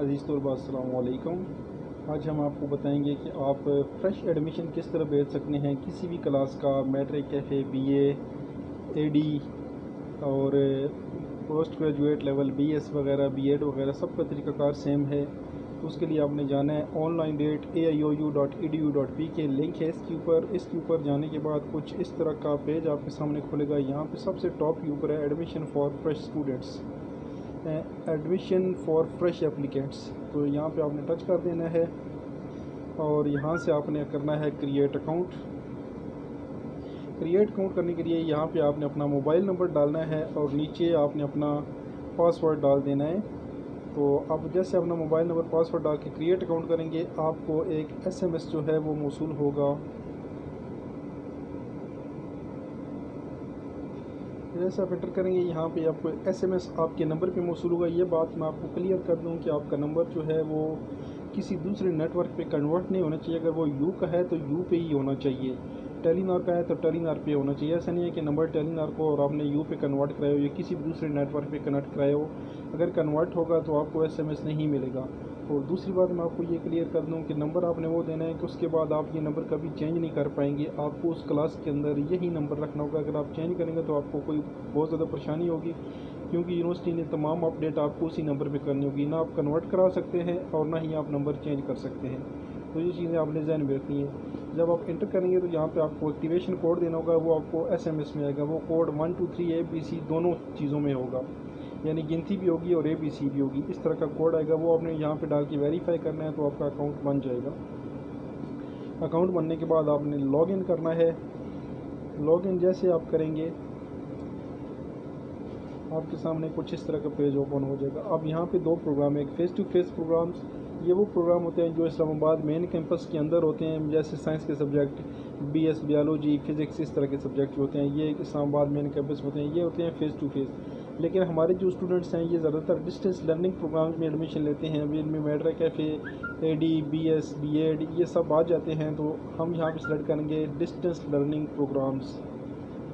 अज़ीज़ तलबा अस्सलाम वालेकुम। आज हम आपको बताएंगे कि आप फ़्रेश एडमिशन किस तरह भेज सकते हैं किसी भी क्लास का, मैट्रिक, एफ़ए, बीए, एडी और पोस्ट ग्रेजुएट लेवल, बीएस वगैरह, बीएड वगैरह, सबका तरीक़ाकार सेम है। तो उसके लिए आपने जाना है online.aiou.edu.pk लिंक है इसके ऊपर जाने के बाद कुछ इस तरह का पेज आपके सामने खुलेगा। यहाँ पे सबसे टॉप के ऊपर है admission for fresh students, admission for fresh applicants. तो यहाँ पे आपने टच कर देना है और यहाँ से आपने करना है क्रिएट अकाउंट। क्रिएट अकाउंट करने के लिए यहाँ पे आपने अपना मोबाइल नंबर डालना है और नीचे आपने अपना पासवर्ड डाल देना है। तो अब जैसे अपना मोबाइल नंबर पासवर्ड डाल के क्रिएट अकाउंट करेंगे, आपको एक एसएमएस जो है वो मौसूल होगा। जैसे आप एंटर करेंगे यहाँ पे आपको एसएमएस आपके नंबर पे मौसूल होगा। ये बात मैं आपको क्लियर कर दूँ कि आपका नंबर जो है वो किसी दूसरे नेटवर्क पे कन्वर्ट नहीं होना चाहिए। अगर वो यू का है तो यू पे ही होना चाहिए, टेलीनॉर का है तो टेलीनॉर पे होना चाहिए। ऐसा नहीं है कि नंबर टेलीनॉर को और आपने यू पे कन्वर्ट कराया हो या किसी भी दूसरे नेटवर्क पे कनेक्ट कराया हो। अगर कन्वर्ट होगा तो आपको एसएमएस नहीं मिलेगा। और दूसरी बात मैं आपको ये क्लियर कर दूं कि नंबर आपने वो देना है कि उसके बाद आप ये नंबर कभी चेंज नहीं कर पाएंगे। आपको उस क्लास के अंदर यही नंबर रखना होगा। अगर आप चेंज करेंगे तो आपको कोई बहुत ज़्यादा परेशानी होगी, क्योंकि यूनिवर्सिटी ने तमाम अपडेट आपको उसी नंबर पे करनी होगी। ना आप कन्वर्ट करा सकते हैं और ना ही आप नंबर चेंज कर सकते हैं। तो ये चीज़ें आपने ध्यान में रखनी है। जब आप इंटर करेंगे तो यहाँ पे आपको एक्टिवेशन कोड देना होगा, वो आपको एसएमएस में आएगा। वो कोड 1 2 3 ABC दोनों चीज़ों में होगा, यानी गिनती भी होगी और ABC भी होगी। इस तरह का कोड आएगा, वो आपने यहाँ पे डाल के वेरीफाई करना है तो आपका अकाउंट बन जाएगा। अकाउंट बनने के बाद आपने लॉगिन करना है। लॉगिन जैसे आप करेंगे आपके सामने कुछ इस तरह का पेज ओपन हो जाएगा। अब यहाँ पे दो प्रोग्राम है, एक फ़ेस टू फेस प्रोग्राम्स। ये वो प्रोग्राम होते हैं जो इस्लामाबाद मेन कैंपस के अंदर होते हैं, जैसे साइंस के सब्जेक्ट, बीएस, बायोलॉजी, फिज़िक्स, इस तरह के सब्जेक्ट होते हैं, ये इस्लामाबाद मेन कैंपस होते हैं। ये होते हैं फ़ेस टू फेस। लेकिन हमारे जो स्टूडेंट्स हैं ये ज़्यादातर डिस्टेंस लर्निंग प्रोग्राम्स में एडमिशन लेते हैं। अभी इनमें matric, FA, AD, BS, BEd ये सब आ जाते हैं। तो हम यहाँ पे सेलेक्ट करेंगे डिस्टेंस लर्निंग प्रोग्राम्स।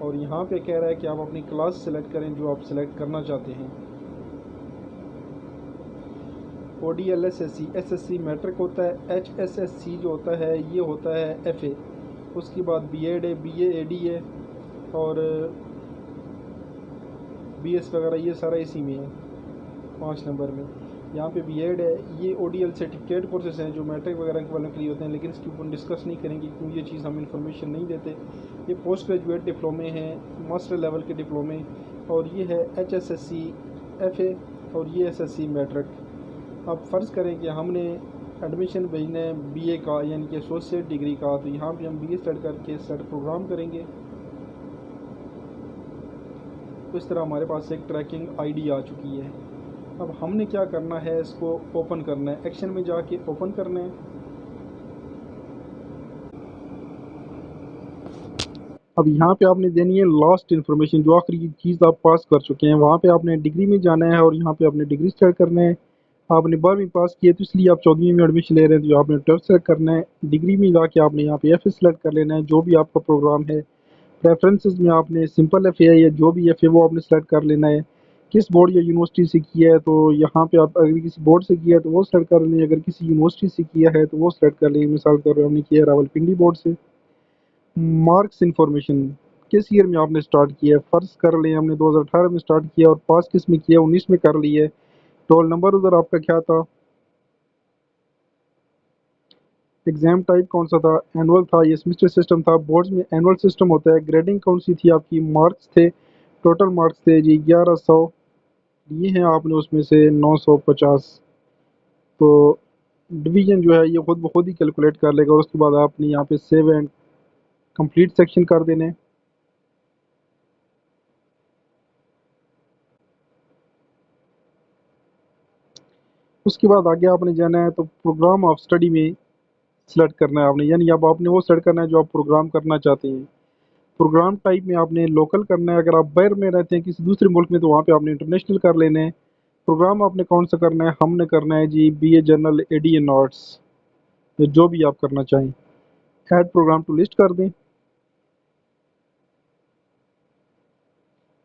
और यहाँ पे कह रहा है कि आप अपनी क्लास सेलेक्ट करें जो आप सेलेक्ट करना चाहते हैं। ODL SSC, SSC मैट्रिक होता है। HSSC जो होता है ये होता है FA। उसके बाद BEd है, BA, AD है और BS वगैरह ये सारा इसी में है 5 नंबर में। यहाँ पे BEd है। ये ODL सर्टिफिकेट कोर्सेज हैं जो मैट्रिक वगैरह वालों के लिए होते हैं, लेकिन इसके ऊपर डिस्कस नहीं करेंगे क्योंकि ये चीज़ हम इंफॉर्मेशन नहीं देते। ये पोस्ट ग्रेजुएट डिप्लोमे हैं, मास्टर लेवल के डिप्लोमे। और ये है HSSC FA और ये SSC मैट्रिक। अब फ़र्ज़ करें कि हमने एडमिशन भेजना है BA का, यानी कि एसोसिएट डिग्री का। तो यहाँ पे हम BA स्टार्ट करके स्टार्ट प्रोग्राम करेंगे। तो इस तरह हमारे पास एक ट्रैकिंग ID आ चुकी है। अब हमने क्या करना है, इसको ओपन करना है, एक्शन में जाके ओपन करना है। अब यहाँ पे आपने देनी है लास्ट इन्फॉर्मेशन, जो आखिरी चीज़ आप पास कर चुके हैं। वहाँ पे आपने डिग्री में जाना है और यहाँ पे आपने डिग्री स्टार्ट करना है। आपने 12वीं पास की है तो इसलिए आप 14वीं में एडमिशन ले रहे हैं, तो आपने 12th सेलेक्ट करना है। डिग्री में जाके आपने यहाँ पे FA सेलेक्ट कर लेना है, जो भी आपका प्रोग्राम है। प्रेफरेंसेस में आपने सिंपल FA है या जो भी FA वो आपने सेलेक्ट कर लेना है। किस बोर्ड या यूनिवर्सिटी से किया है तो यहाँ पे आप अगर किसी बोर्ड से किया है तो वो सेलेक्ट कर लें, अगर किसी यूनिवर्सिटी से किया है तो वो सेलेक्ट कर लें। मिसाल के तौर पर हमने किया है रावलपिंडी बोर्ड से। मार्क्स इन्फॉर्मेशन, किस ईयर में आपने स्टार्ट किया है, फ़र्ज़ कर लें हमने 2018 में स्टार्ट किया और पास किस में किया, 19 में कर लिया है। रोल नंबर उधर आपका क्या था, एग्ज़ाम टाइप कौन सा था, एनुअल था या सेमेस्टर सिस्टम था। बोर्ड्स में एनुअल सिस्टम होता है। ग्रेडिंग कौन सी थी आपकी, मार्क्स थे, टोटल मार्क्स थे जी 1100 लिए हैं आपने, उसमें से 950। तो डिवीज़न जो है ये खुद ब खुद ही कैलकुलेट कर लेगा और उसके बाद आपने यहाँ पे सेव एंड कंप्लीट सेक्शन कर देना है। उसके बाद आगे आपने जाना है तो प्रोग्राम ऑफ स्टडी में सेलेक्ट करना है आपने, यानी अब आपने वो सेलेक्ट करना है जो आप प्रोग्राम करना चाहते हैं। प्रोग्राम टाइप में आपने लोकल करना है, अगर आप बाहर में रहते हैं किसी दूसरे मुल्क में तो वहाँ पे आपने इंटरनेशनल कर लेना है। प्रोग्राम आपने कौन सा करना है, हमने करना है जी BA general, AD and arts, जो भी आप करना चाहें। ऐड प्रोग्राम टू लिस्ट कर दें।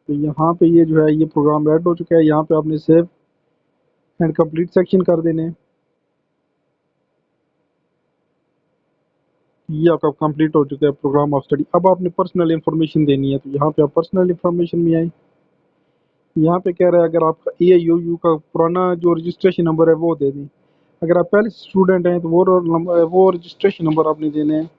तो यहाँ पे ये जो है ये प्रोग्राम ऐड हो चुका है। यहाँ पे आपने सेव एंड कंप्लीट सेक्शन कर देने। ये आपका कंप्लीट हो चुका है प्रोग्राम ऑफ स्टडी। अब आपने पर्सनल इन्फॉर्मेशन देनी है, तो यहाँ पे आप पर्सनल इन्फॉर्मेशन में आए। यहाँ पे कह रहा है अगर आपका ए यू यू का पुराना जो रजिस्ट्रेशन नंबर है वो दे दें। अगर आप पहले स्टूडेंट हैं तो वो रोल नंबर, वो रजिस्ट्रेशन नंबर आपने देने हैं।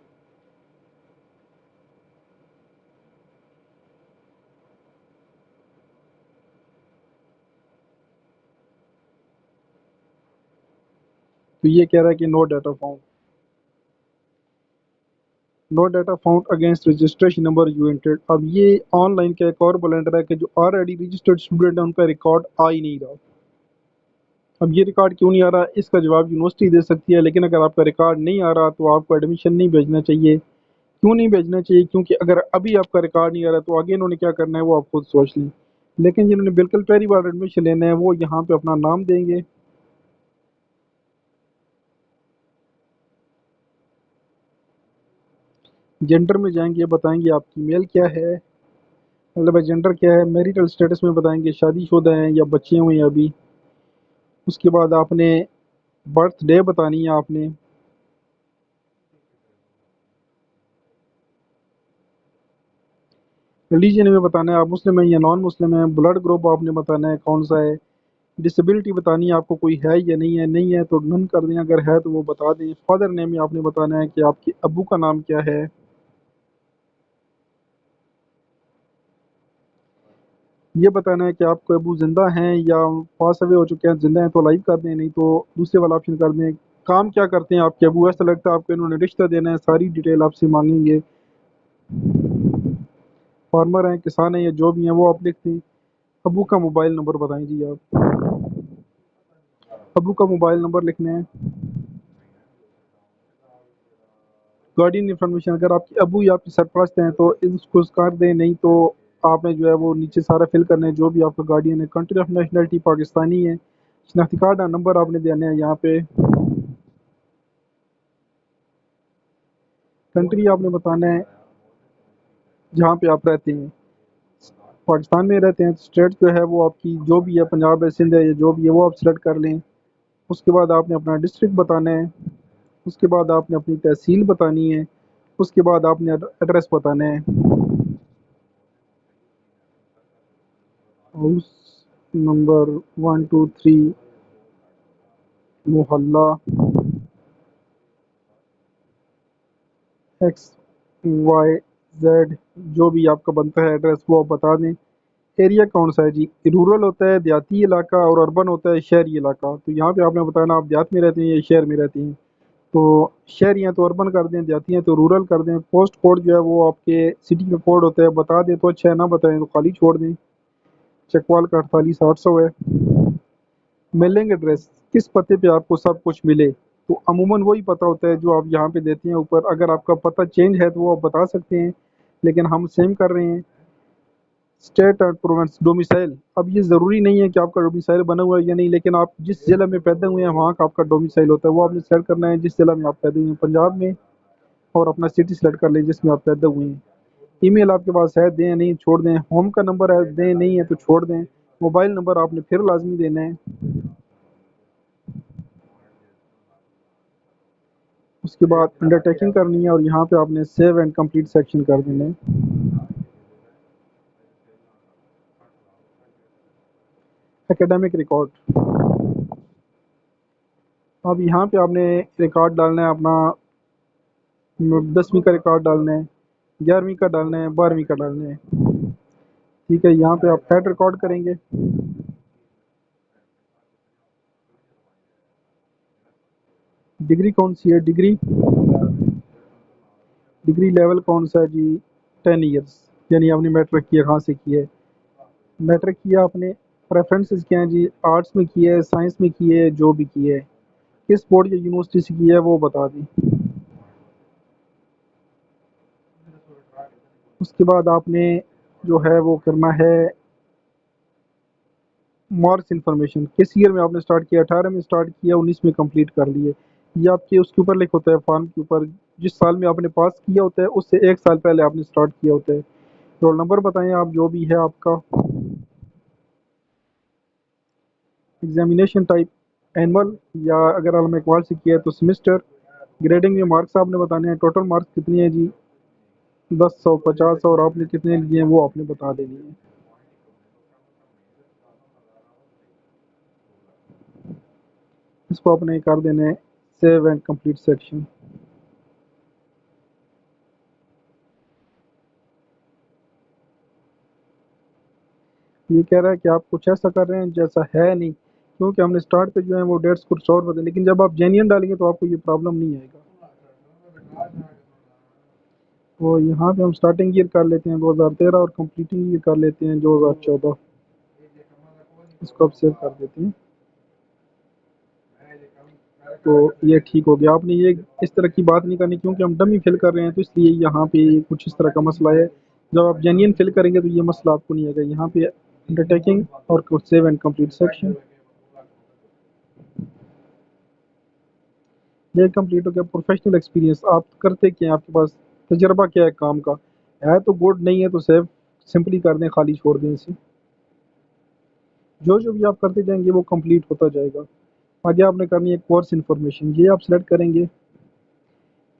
तो ये कह रहा है कि no data found, no data found against registration number you entered. अब ये ऑनलाइन का एक और ब्लेंडर है कि जो ऑलरेडी रजिस्टर्ड स्टूडेंट है उनका रिकॉर्ड आ ही नहीं रहा। अब ये रिकॉर्ड क्यों नहीं आ रहा, इसका जवाब यूनिवर्सिटी दे सकती है, लेकिन अगर आपका रिकॉर्ड नहीं आ रहा तो आपको एडमिशन नहीं भेजना चाहिए। क्यों नहीं भेजना चाहिए? क्योंकि अगर अभी आपका रिकॉर्ड नहीं आ रहा तो आगे इन्होंने क्या करना है वो आप खुद सोच लें। लेकिन जिन्होंने बिल्कुल पहली बार एडमिशन लेना है वो यहाँ पे अपना नाम देंगे, जेंडर में जाएंगे, बताएंगे आपकी मेल क्या है, मतलब जेंडर क्या है, मैरिटल स्टेटस में बताएंगे शादीशुदा हैं या बच्चे हुए हैं अभी। उसके बाद आपने बर्थडे बतानी है आपने। रिलीजन में बताना है आप मुस्लिम हैं या नॉन मुस्लिम हैं। ब्लड ग्रुप आपने बताना है कौन सा है। डिसेबिलिटी बतानी है आपको कोई है या नहीं है, नहीं है तो नन कर दें, अगर है तो वो बता दें। फादर नेम में आपने बताना है कि आपके अब्बू का नाम क्या है। ये बताना है कि आपके अब्बू जिंदा हैं या पास अवे हो चुके हैं। जिंदा हैं तो लाइव कर दें, नहीं तो दूसरे वाला ऑप्शन कर दें। काम क्या करते हैं आपके अब्बू, ऐसा लगता है आपको इन्होंने रिश्ता देना है, सारी डिटेल आपसे मांगेंगे। फार्मर हैं, किसान हैं या जो भी हैं वो आप लिख दें। अब्बू का मोबाइल नंबर बताएं जी आप। अब्बू का मोबाइल नंबर लिखना है। गार्डियन इन्फॉर्मेशन, अगर आपके अब्बू या आपके सरपरस्त हैं तो इसको कर दें, नहीं तो आपने जो है वो नीचे सारा फिल करना है जो भी आपका गार्डियन है। कंट्री ऑफ नेशनलिटी पाकिस्तानी है। शनाख्ती कार्ड नंबर आपने देना है यहाँ पे। कंट्री आपने बताना है जहाँ पे आप रहते हैं। पाकिस्तान में रहते हैं तो स्टेट जो है वो आपकी जो भी है, पंजाब है, सिंध है, या जो भी है वो आप सेलेक्ट कर लें। उसके बाद आपने अपना डिस्ट्रिक्ट बताना है। उसके बाद आपने अपनी तहसील बतानी है। उसके बाद आपने एड्रेस बताना है। हाउस नंबर 123, मोहल्ला एक्स वाई जेड, जो भी आपका बनता है एड्रेस वो आप बता दें। एरिया कौन सा है जी, रूरल होता है, देहाती इलाका, और अर्बन होता है शहरी इलाका। तो यहाँ पे आपने बताना आप देहात में रहते हैं या शहर में रहते हैं। तो शहरी हैं तो अर्बन कर दें, देहाती हैं तो रूरल कर दें। पोस्ट कोड जो है वो आपके सिटी का कोड होता है, बता दें तो अच्छा है, ना बताएं तो खाली छोड़ दें। चकवाल का 48,800 है। मेलिंग एड्रेस, किस पते पे आपको सब कुछ मिले, तो अमूमन वही पता होता है जो आप यहाँ पे देते हैं ऊपर। अगर आपका पता चेंज है तो वो आप बता सकते हैं, लेकिन हम सेम कर रहे हैं। स्टेट और प्रोविंस डोमिसाइल, अब ये ज़रूरी नहीं है कि आपका डोमिसाइल बना हुआ है या नहीं, लेकिन आप जिस ज़िला में पैदा हुए हैं वहाँ का आपका डोमिसाइल होता है, वो आपने सेलेक्ट करना है जिस ज़िला में आप पैदा हुए हैं। पंजाब में, और अपना सिटी सेलेक्ट कर लें जिसमें आप पैदा हुए हैं। ईमेल आपके पास है, दें नहीं छोड़ दें। होम का नंबर है, दें नहीं है तो छोड़ दें। मोबाइल नंबर आपने फिर लाजमी देना है। उसके बाद अंडरटेकिंग करनी है और यहाँ पे आपने सेव एंड कंप्लीट सेक्शन कर देना है। एकेडमिक रिकॉर्ड, अब यहाँ पे आपने रिकॉर्ड डालना है अपना। 10वीं का रिकॉर्ड डालना है, 11वीं का डालना है, 12वीं का डालना है। ठीक है, यहाँ पे आप ऐड रिकॉर्ड करेंगे। डिग्री कौन सी है, डिग्री डिग्री लेवल कौन सा है जी, 10 ईयर्स। यानी आपने मैट्रिक किया, कहाँ से किया है? मैट्रिक किया आपने। प्रेफरेंसेस क्या हैं जी, आर्ट्स में किया है, साइंस में किया है, जो भी किया है। किस बोर्ड या यूनिवर्सिटी से किया है वो बता दें। उसके बाद आपने जो है वो करना है मार्क्स इन्फॉर्मेशन। किस ईयर में आपने स्टार्ट किया, 18 में स्टार्ट किया, 19 में कंप्लीट कर लिए। ये आपके उसके ऊपर लिख होता है फॉर्म के ऊपर, जिस साल में आपने पास किया होता है उससे 1 साल पहले आपने स्टार्ट किया होता है। रोल नंबर बताएं आप जो भी है आपका। एग्जामिनेशन टाइप एनुअल, या अगर आलम इकबाल से किया है तो सेमिस्टर। ग्रेडिंग में मार्क्स आपने बताने हैं, टोटल मार्क्स कितनी है जी, 10, 100, 50, और आपने कितने लिए हैं वो आपने बता देनी है। इसको आपने कर देना है सेव एंड कंप्लीट सेक्शन। ये कह रहा है कि आप कुछ ऐसा कर रहे हैं जैसा है नहीं, क्योंकि हमने स्टार्ट पे जो है वो डेट्स कुछ और बताए, लेकिन जब आप जेन्युइन डालेंगे तो आपको ये प्रॉब्लम नहीं आएगा। तो यहाँ पे हम स्टार्टिंग ईयर कर लेते हैं 2013 और कंप्लीटिंग ईयर कर लेते हैं 2014। इसको अब सेव कर देते हैं। तो ये ठीक हो गया। आपने ये इस तरह की बात नहीं करनी, क्योंकि हम डमी फिल कर रहे हैं, तो इसलिए यहाँ पे कुछ इस तरह का मसला है। जब आप जेन्युइन फिल करेंगे तो ये मसला आपको नहीं आएगा। यहाँ पे अंडरटेकिंग और सेव एंड कंप्लीट सेक्शन, ये कंप्लीट हो गया। प्रोफेशनल एक्सपीरियंस, आप करते क्या हैं, आपके पास तजर्बा क्या है काम का, है तो गुड, नहीं है तो सेव सिंपली कर दें, खाली छोड़ दें इसे। जो जो भी आप करते जाएंगे वो कंप्लीट होता जाएगा। आगे आपने करनी है कोर्स इन्फॉर्मेशन, ये आप सिलेक्ट करेंगे।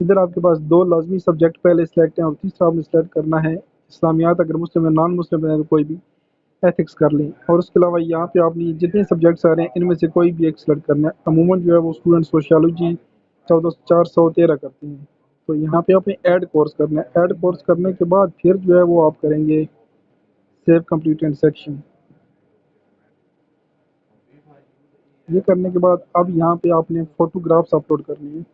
इधर आपके पास दो लाजमी सब्जेक्ट पहले सिलेक्ट हैं और तीसरा आपने सिलेक्ट करना है इस्लामियात, अगर मुस्लिम है, नॉन मुस्लिम है तो कोई भी एथिक्स कर लें। और उसके अलावा यहाँ पे आपने जितने सब्जेक्ट्स आ रहे हैं इनमें से कोई भी एक सिलेक्ट करना है। अमूमन जो है वो स्टूडेंट सोशियोलॉजी 1413 करते हैं, तो यहाँ पे आपने ऐड कोर्स करना है। ऐड कोर्स करने के बाद फिर जो है वो आप करेंगे सेव कंप्लीट एंड सेक्शन। ये करने के बाद अब यहाँ पे आपने फोटोग्राफ्स अपलोड करनी है।